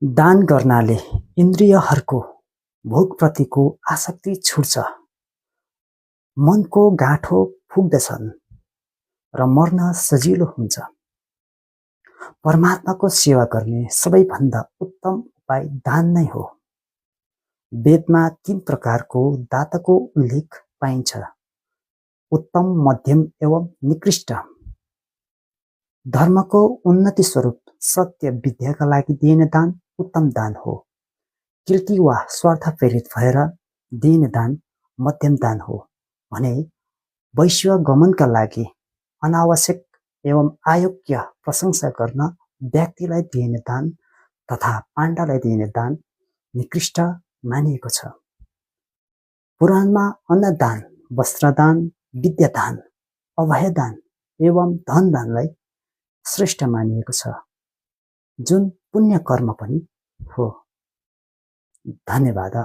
दान गर्नाले इन्द्रियहरूको भोगप्रतिको आसक्ति छुट्छ, मनको गाँठो फुक्दछन् र मर्न सजिलो हुन्छ। परमात्माको सेवा गर्ने सबैभन्दा उत्तम उपाय दान नै हो। वेदमा 3 प्रकारको दातको उल्लेख पाइन्छ: उत्तम, मध्यम एवं निकृष्ट। धर्मको उन्नति स्वरूप सत्य विद्याका लागि दिइने दान उत्तम दान हो। कीर्ति वा स्वार्थ प्रेरित भएर दिइने दान मध्यम दान हो भने वैश्वगमनका लागि अनावश्यक एवं अयोग्य प्रशंसा गर्न व्यक्तिलाई दिइने दान तथा पाण्डालाई दिइने दान निकृष्ट मानिएको छ। पुराणमा अन्नदान, वस्त्रदान, विद्यादान, अभयदान एवं धनदानलाई श्रेष्ठ मानिएको छ, जुन पुण्य कर्म पनि हो। धन्यवाद।